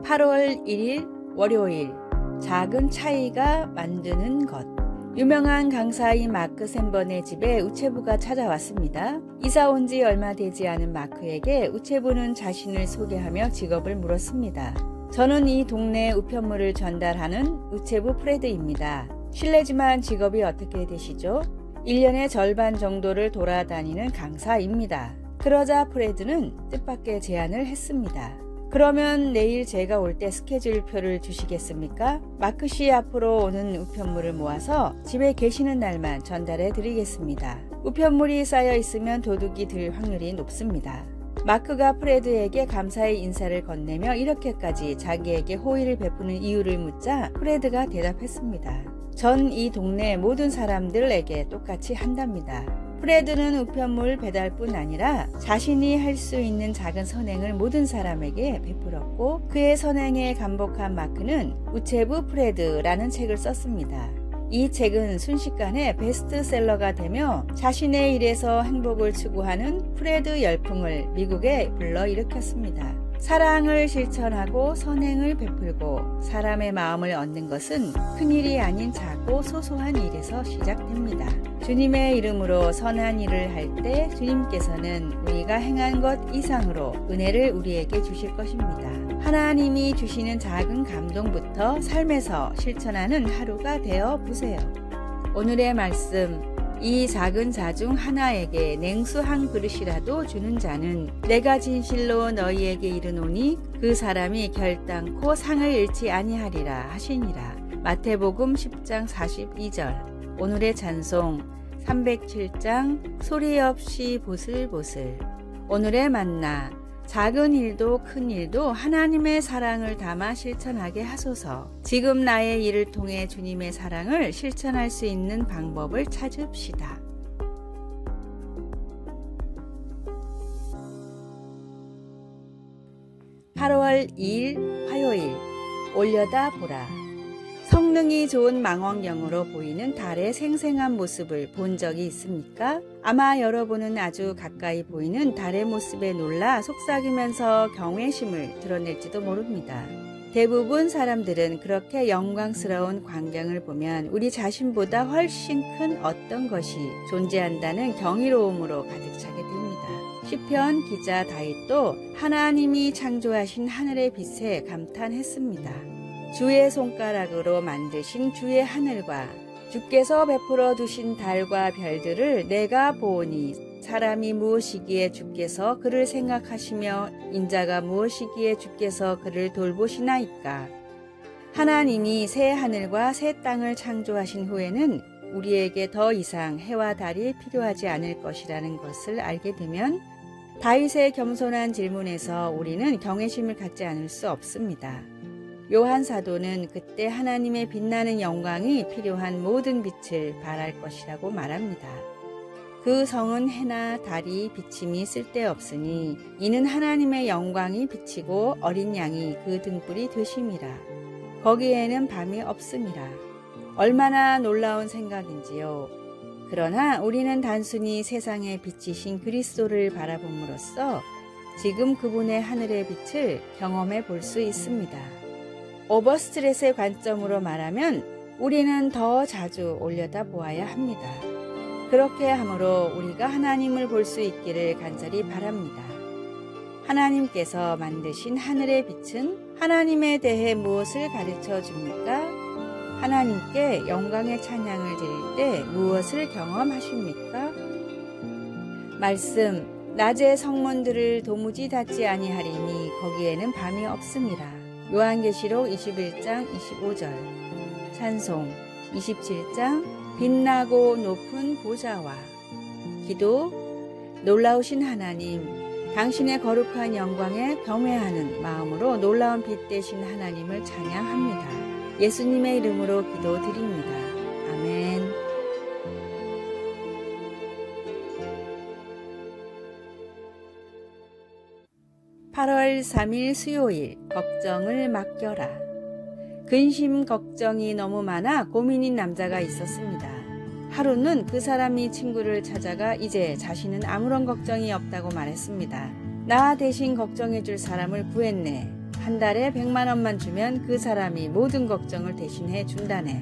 8월 1일 월요일, 작은 차이가 만드는 것. 유명한 강사인 마크 샌번의 집에 우체부가 찾아왔습니다. 이사 온 지 얼마 되지 않은 마크에게 우체부는 자신을 소개하며 직업을 물었습니다. 저는 이 동네 우편물을 전달하는 우체부 프레드입니다. 실례지만 직업이 어떻게 되시죠? 1년의 절반 정도를 돌아다니는 강사입니다. 그러자 프레드는 뜻밖의 제안을 했습니다. 그러면 내일 제가 올 때 스케줄표를 주시겠습니까? 마크 씨 앞으로 오는 우편물을 모아서 집에 계시는 날만 전달해 드리겠습니다. 우편물이 쌓여 있으면 도둑이 들 확률이 높습니다. 마크가 프레드에게 감사의 인사를 건네며 이렇게까지 자기에게 호의를 베푸는 이유를 묻자 프레드가 대답했습니다. 전 이 동네 모든 사람들에게 똑같이 한답니다. 프레드는 우편물 배달뿐 아니라 자신이 할 수 있는 작은 선행을 모든 사람에게 베풀었고, 그의 선행에 감복한 마크는 우체부 프레드라는 책을 썼습니다. 이 책은 순식간에 베스트셀러가 되며 자신의 일에서 행복을 추구하는 프레드 열풍을 미국에 불러일으켰습니다. 사랑을 실천하고 선행을 베풀고 사람의 마음을 얻는 것은 큰일이 아닌 작고 소소한 일에서 시작됩니다. 주님의 이름으로 선한 일을 할 때 주님께서는 우리가 행한 것 이상으로 은혜를 우리에게 주실 것입니다. 하나님이 주시는 작은 감동부터 삶에서 실천하는 하루가 되어 보세요. 오늘의 말씀, 이 작은 자 중 하나에게 냉수 한 그릇이라도 주는 자는 내가 진실로 너희에게 이르노니 그 사람이 결단코 상을 잃지 아니하리라 하시니라. 마태복음 10장 42절. 오늘의 찬송 307장 소리 없이 보슬보슬. 오늘의 만나, 작은 일도 큰 일도 하나님의 사랑을 담아 실천하게 하소서. 지금 나의 일을 통해 주님의 사랑을 실천할 수 있는 방법을 찾읍시다. (8월 2일) 화요일, 올려다보라. 성능이 좋은 망원경으로 보이는 달의 생생한 모습을 본 적이 있습니까? 아마 여러분은 아주 가까이 보이는 달의 모습에 놀라 속삭이면서 경외심을 드러낼지도 모릅니다. 대부분 사람들은 그렇게 영광스러운 광경을 보면 우리 자신보다 훨씬 큰 어떤 것이 존재한다는 경이로움으로 가득 차게 됩니다. 시편 기자 다윗도 하나님이 창조하신 하늘의 빛에 감탄했습니다. 주의 손가락으로 만드신 주의 하늘과 주께서 베풀어 두신 달과 별들을 내가 보오니 사람이 무엇이기에 주께서 그를 생각하시며 인자가 무엇이기에 주께서 그를 돌보시나이까. 하나님이 새 하늘과 새 땅을 창조하신 후에는 우리에게 더 이상 해와 달이 필요하지 않을 것이라는 것을 알게 되면 다윗의 겸손한 질문에서 우리는 경외심을 갖지 않을 수 없습니다. 요한 사도는 그때 하나님의 빛나는 영광이 필요한 모든 빛을 발할 것이라고 말합니다. 그 성은 해나 달이 비침이 쓸데없으니 이는 하나님의 영광이 비치고 어린 양이 그 등불이 되심이라. 거기에는 밤이 없음이라. 얼마나 놀라운 생각인지요. 그러나 우리는 단순히 세상의 빛이신 그리스도를 바라봄으로써 지금 그분의 하늘의 빛을 경험해 볼 수 있습니다. 오버스트렛의 관점으로 말하면 우리는 더 자주 올려다 보아야 합니다. 그렇게 함으로 우리가 하나님을 볼 수 있기를 간절히 바랍니다. 하나님께서 만드신 하늘의 빛은 하나님에 대해 무엇을 가르쳐 줍니까? 하나님께 영광의 찬양을 드릴 때 무엇을 경험하십니까? 말씀, 낮에 성문들을 도무지 닫지 아니하리니 거기에는 밤이 없음이라. 요한계시록 21장 25절. 찬송 27장 빛나고 높은 보좌와. 기도, 놀라우신 하나님, 당신의 거룩한 영광에 경외하는 마음으로 놀라운 빛 되신 하나님을 찬양합니다. 예수님의 이름으로 기도드립니다. 아멘. 8월 3일 수요일, 걱정을 맡겨라. 근심 걱정이 너무 많아 고민인 남자가 있었습니다. 하루는 그 사람이 친구를 찾아가 이제 자신은 아무런 걱정이 없다고 말했습니다. 나 대신 걱정해줄 사람을 구했네. 한 달에 100만 원만 주면 그 사람이 모든 걱정을 대신해 준다네.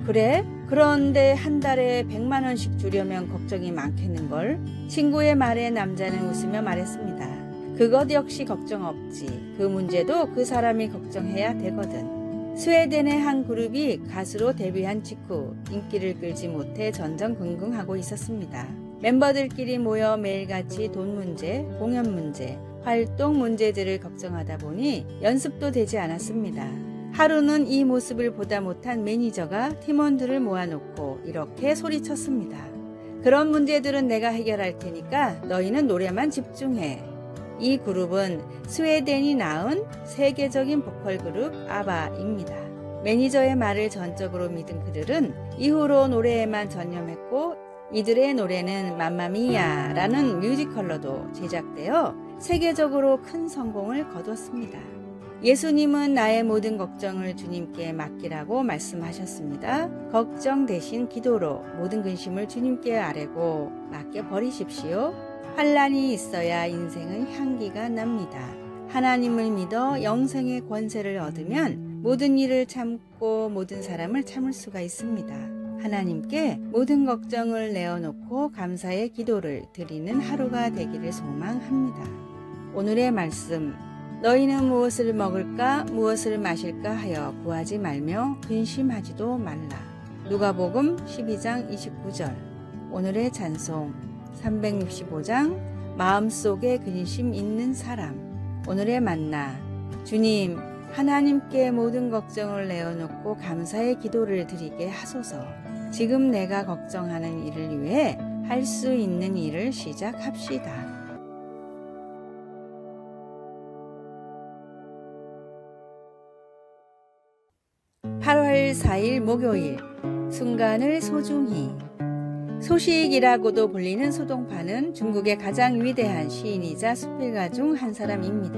그래? 그런데 한 달에 100만 원씩 주려면 걱정이 많겠는걸? 친구의 말에 남자는 웃으며 말했습니다. 그것 역시 걱정 없지. 그 문제도 그 사람이 걱정해야 되거든. 스웨덴의 한 그룹이 가수로 데뷔한 직후 인기를 끌지 못해 전전긍긍하고 있었습니다. 멤버들끼리 모여 매일같이 돈 문제, 공연 문제, 활동 문제들을 걱정하다 보니 연습도 되지 않았습니다. 하루는 이 모습을 보다 못한 매니저가 팀원들을 모아놓고 이렇게 소리쳤습니다. 그런 문제들은 내가 해결할 테니까 너희는 노래만 집중해. 이 그룹은 스웨덴이 낳은 세계적인 보컬 그룹 아바입니다. 매니저의 말을 전적으로 믿은 그들은 이후로 노래에만 전념했고 이들의 노래는 맘마미아라는 뮤지컬로도 제작되어 세계적으로 큰 성공을 거뒀습니다. 예수님은 나의 모든 걱정을 주님께 맡기라고 말씀하셨습니다. 걱정 대신 기도로 모든 근심을 주님께 아뢰고 맡겨버리십시오. 환난이 있어야 인생은 향기가 납니다. 하나님을 믿어 영생의 권세를 얻으면 모든 일을 참고 모든 사람을 참을 수가 있습니다. 하나님께 모든 걱정을 내어놓고 감사의 기도를 드리는 하루가 되기를 소망합니다. 오늘의 말씀, 너희는 무엇을 먹을까 무엇을 마실까 하여 구하지 말며 근심하지도 말라. 누가복음 12장 29절. 오늘의 찬송 365장 마음속에 근심 있는 사람. 오늘의 만나, 주님 하나님께 모든 걱정을 내어놓고 감사의 기도를 드리게 하소서. 지금 내가 걱정하는 일을 위해 할 수 있는 일을 시작합시다. (8월 4일) 목요일, 순간을 소중히. 소식이라고도 불리는 소동파는 중국의 가장 위대한 시인이자 수필가 중 한 사람입니다.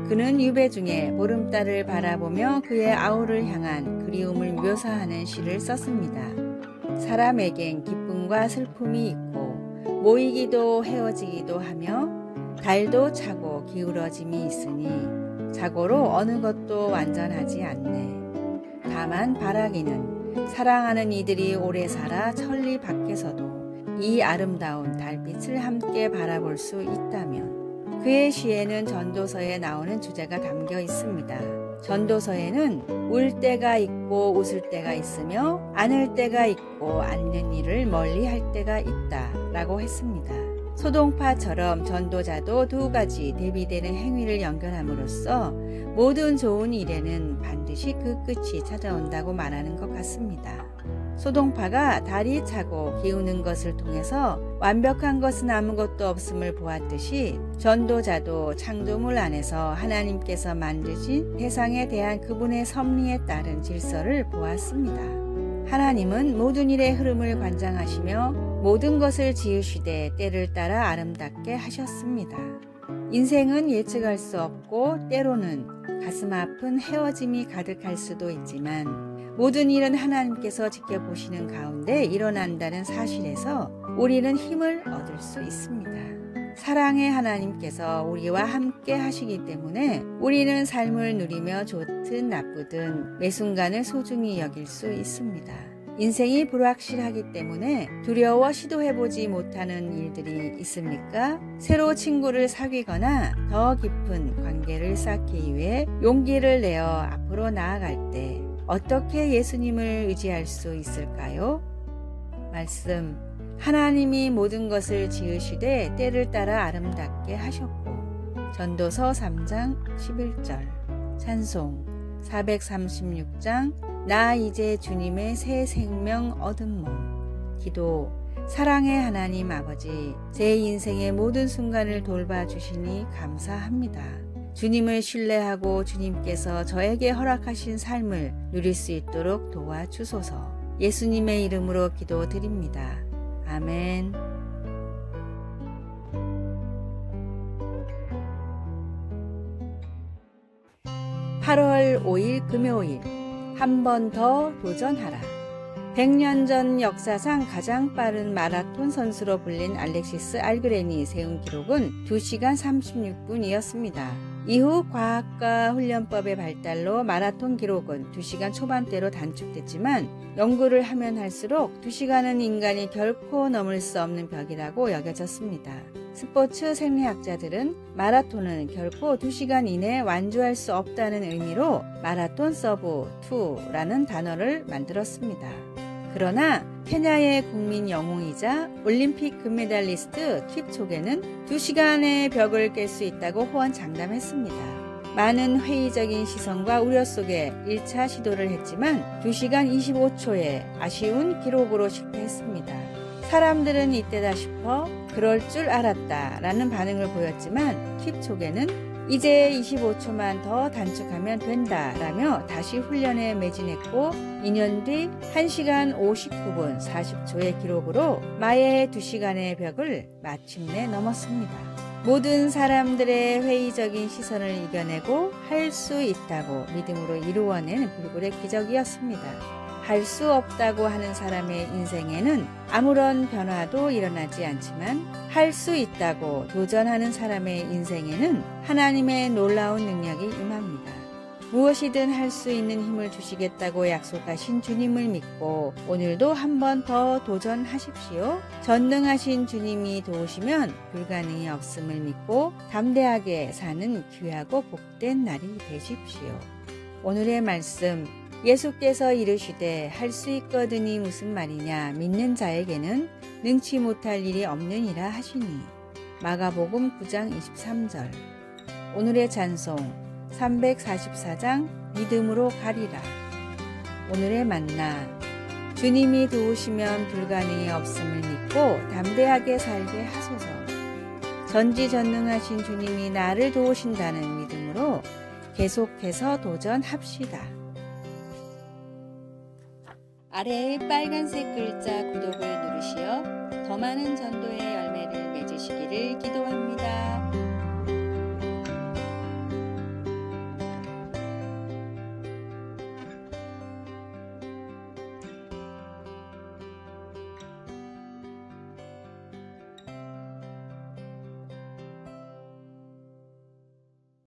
그는 유배 중에 보름달을 바라보며 그의 아우를 향한 그리움을 묘사하는 시를 썼습니다. 사람에겐 기쁨과 슬픔이 있고 모이기도 헤어지기도 하며 달도 차고 기울어짐이 있으니 자고로 어느 것도 완전하지 않네. 다만 바라기는 사랑하는 이들이 오래 살아 천리 밖에서도 이 아름다운 달빛을 함께 바라볼 수 있다면. 그의 시에는 전도서에 나오는 주제가 담겨 있습니다. 전도서에는 울 때가 있고 웃을 때가 있으며 안을 때가 있고 않는 일을 멀리 할 때가 있다 라고 했습니다. 소동파처럼 전도자도 두 가지 대비되는 행위를 연결함으로써 모든 좋은 일에는 반드시 그 끝이 찾아온다고 말하는 것 같습니다. 소동파가 달이 차고 기우는 것을 통해서 완벽한 것은 아무것도 없음을 보았듯이 전도자도 창조물 안에서 하나님께서 만드신 세상에 대한 그분의 섭리에 따른 질서를 보았습니다. 하나님은 모든 일의 흐름을 관장하시며 모든 것을 지으시되 때를 따라 아름답게 하셨습니다. 인생은 예측할 수 없고 때로는 가슴 아픈 헤어짐이 가득할 수도 있지만 모든 일은 하나님께서 지켜보시는 가운데 일어난다는 사실에서 우리는 힘을 얻을 수 있습니다. 사랑의 하나님께서 우리와 함께 하시기 때문에 우리는 삶을 누리며 좋든 나쁘든 매 순간을 소중히 여길 수 있습니다. 인생이 불확실하기 때문에 두려워 시도해보지 못하는 일들이 있습니까? 새로 친구를 사귀거나 더 깊은 관계를 쌓기 위해 용기를 내어 앞으로 나아갈 때 어떻게 예수님을 의지할 수 있을까요? 말씀, 하나님이 모든 것을 지으시되 때를 따라 아름답게 하셨고. 전도서 3장 11절. 찬송 436장 나 이제 주님의 새 생명 얻은 몸. 기도, 사랑의 하나님 아버지, 제 인생의 모든 순간을 돌봐주시니 감사합니다. 주님을 신뢰하고 주님께서 저에게 허락하신 삶을 누릴 수 있도록 도와주소서. 예수님의 이름으로 기도드립니다. 아멘. 8월 5일 금요일, 한 번 더 도전하라. 100년 전 역사상 가장 빠른 마라톤 선수로 불린 알렉시스 알그렌이 세운 기록은 2시간 36분이었습니다. 이후 과학과 훈련법의 발달로 마라톤 기록은 2시간 초반대로 단축됐지만 연구를 하면 할수록 2시간은 인간이 결코 넘을 수 없는 벽이라고 여겨졌습니다. 스포츠 생리학자들은 마라톤은 결코 2시간 이내에 완주할 수 없다는 의미로 마라톤 서브 2라는 단어를 만들었습니다. 그러나 케냐의 국민 영웅이자 올림픽 금메달리스트 킵초게는 2시간의 벽을 깰 수 있다고 호언장담했습니다. 많은 회의적인 시선과 우려 속에 1차 시도를 했지만 2시간 25초의 아쉬운 기록으로 실패했습니다. 사람들은 이때다 싶어 그럴 줄 알았다 라는 반응을 보였지만 킵초게는 이제 25초만 더 단축하면 된다 라며 다시 훈련에 매진했고 2년 뒤 1시간 59분 40초의 기록으로 마의 2시간의 벽을 마침내 넘었습니다. 모든 사람들의 회의적인 시선을 이겨내고 할 수 있다고 믿음으로 이루어낸 불굴의 기적이었습니다. 할 수 없다고 하는 사람의 인생에는 아무런 변화도 일어나지 않지만 할 수 있다고 도전하는 사람의 인생에는 하나님의 놀라운 능력이 임합니다. 무엇이든 할 수 있는 힘을 주시겠다고 약속하신 주님을 믿고 오늘도 한 번 더 도전하십시오. 전능하신 주님이 도우시면 불가능이 없음을 믿고 담대하게 사는 귀하고 복된 날이 되십시오. 오늘의 말씀, 예수께서 이르시되 할 수 있거든이 무슨 말이냐 믿는 자에게는 능치 못할 일이 없느니라 하시니. 마가복음 9장 23절. 오늘의 찬송 344장 믿음으로 가리라. 오늘의 만나, 주님이 도우시면 불가능이 없음을 믿고 담대하게 살게 하소서. 전지전능하신 주님이 나를 도우신다는 믿음으로 계속해서 도전합시다. 아래의 빨간색 글자 구독을 누르시어 더 많은 전도의 열매를 맺으시기를 기도합니다.